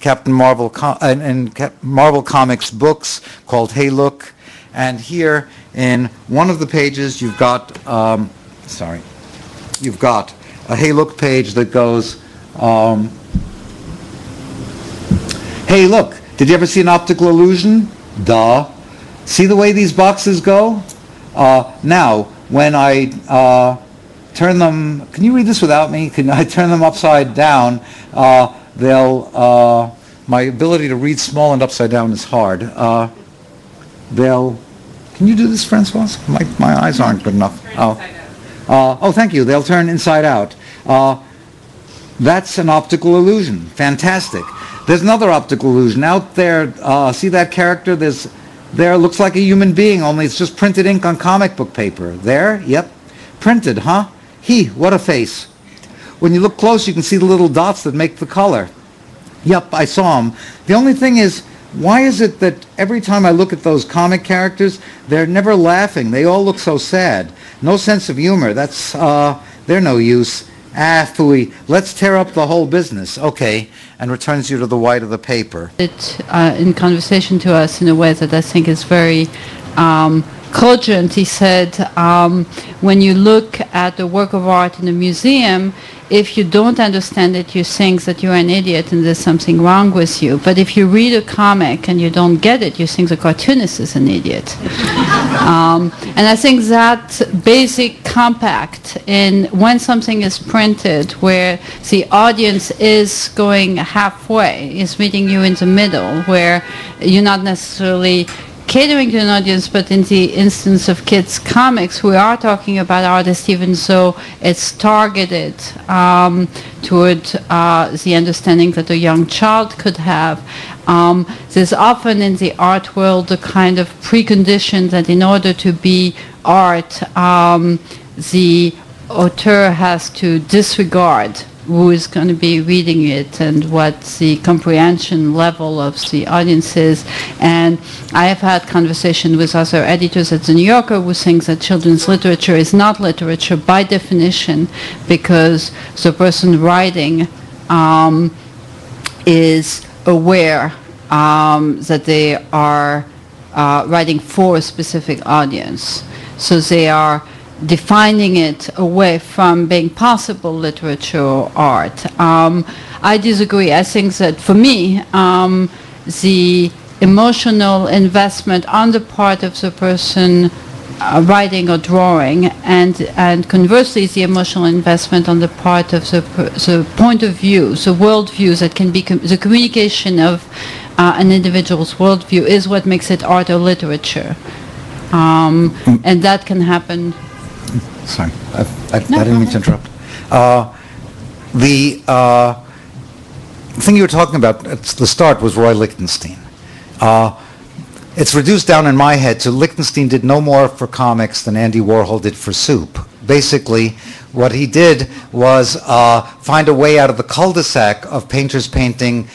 Captain Marvel Marvel Comics books called Hey Look, and here in one of the pages you've got you've got a Hey Look page that goes, hey look, did you ever see an optical illusion? Duh. See the way these boxes go? Now, when I turn them, can you read this without me? Can I turn them upside down? My ability to read small and upside down is hard. Can you do this, Francoise? My eyes aren't good enough. Oh, thank you. They'll turn inside out. That's an optical illusion. Fantastic. There's another optical illusion out there. See that character? There looks like a human being, only it's just printed ink on comic book paper. There? Yep. Printed, huh? What a face. When you look close, you can see the little dots that make the color. Yep, I saw them. The only thing is, why is it that every time I look at those comic characters, they're never laughing? They all look so sad. No sense of humor. They're no use. Phooey. Let's tear up the whole business. Okay. And returns you to the white of the paper. In conversation to us in a way that I think is very cogent. He said, when you look at the work of art in a museum, if you don't understand it, you think that you're an idiot and there's something wrong with you. But if you read a comic and you don't get it, you think the cartoonist is an idiot. And I think that basic compact in when something is printed where the audience is going halfway, is meeting you in the middle, where you're not necessarily catering to an audience, but in the instance of kids' comics, we are talking about artists even though it's targeted toward the understanding that a young child could have. There's often in the art world a kind of precondition that in order to be art, the author has to disregard who is going to be reading it and what the comprehension level of the audience is. And I have had conversation with other editors at The New Yorker who think that children's literature is not literature by definition because the person writing is aware that they are writing for a specific audience. So they are defining it away from being possible literature or art. I disagree. I think that for me, the emotional investment on the part of the person writing or drawing, and conversely, the emotional investment on the part of the point of view, the worldview that can be the communication of an individual's worldview is what makes it art or literature. And that can happen. Sorry, I didn't mean to interrupt. The thing you were talking about at the start was Roy Lichtenstein. It's reduced down in my head to Lichtenstein did no more for comics than Andy Warhol did for soup. Basically, what he did was find a way out of the cul-de-sac of painters painting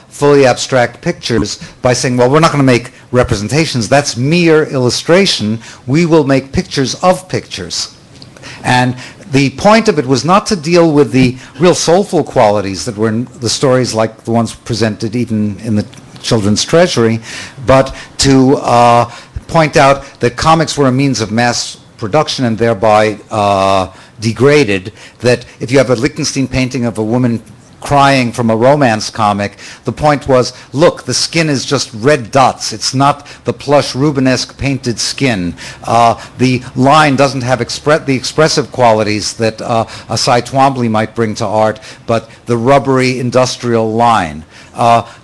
fully abstract pictures by saying, well, we're not going to make representations. That's mere illustration. We will make pictures of pictures. And the point of it was not to deal with the real soulful qualities that were in the stories like the ones presented even in the Children's Treasury, but to point out that comics were a means of mass production and thereby degraded, that if you have a Lichtenstein painting of a woman crying from a romance comic, the point was, look, the skin is just red dots. It's not the plush Rubenesque painted skin. The line doesn't have the expressive qualities that a Cy Twombly might bring to art, but the rubbery industrial line.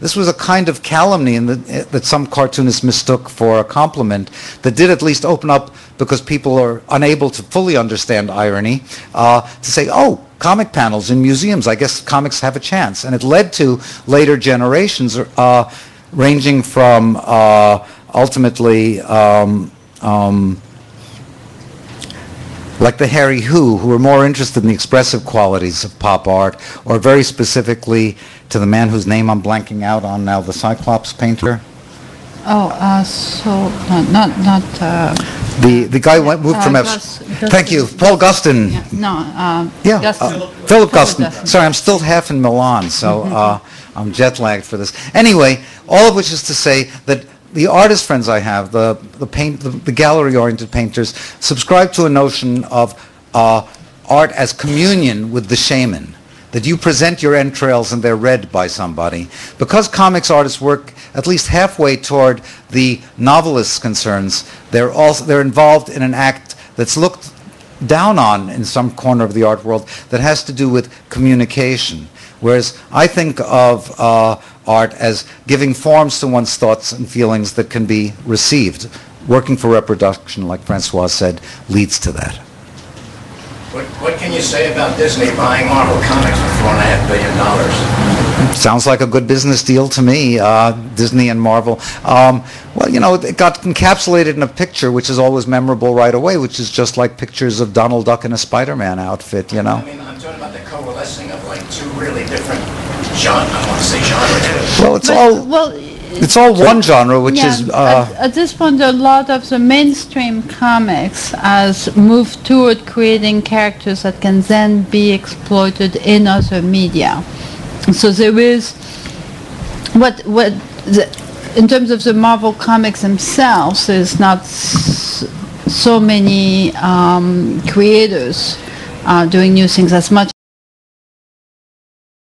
This was a kind of calumny that some cartoonists mistook for a compliment that did at least open up, because people are unable to fully understand irony, to say, oh, comic panels in museums, I guess comics have a chance. And it led to later generations ranging from ultimately like the Harry who were more interested in the expressive qualities of pop art, or very specifically to the man whose name I'm blanking out on now, the Cyclops painter. The guy moved from Thank you, Paul Gustin. Philip Gustin. Sorry, I'm still half in Milan, so I'm jet lagged for this. Anyway, all of which is to say that the artist friends I have, the gallery-oriented painters, subscribe to a notion of art as communion with the shaman, that you present your entrails and they're read by somebody. Because comics artists work at least halfway toward the novelist's concerns, they're involved in an act that's looked down on in some corner of the art world that has to do with communication. Whereas I think of art as giving forms to one's thoughts and feelings that can be received. Working for reproduction, like Francoise said, leads to that. What can you say about Disney buying Marvel Comics for $4.5 billion? Sounds like a good business deal to me, Disney and Marvel. Well, you know, it got encapsulated in a picture which is always memorable right away, which is just like pictures of Donald Duck in a Spider-Man outfit, you know? I mean, I'm talking about the coalescing of like two really different genres. I don't want to say genres. Well, it's all one genre, which is... at this point, a lot of the mainstream comics has moved toward creating characters that can then be exploited in other media. So there is in terms of the Marvel comics themselves, there's not so many creators doing new things as much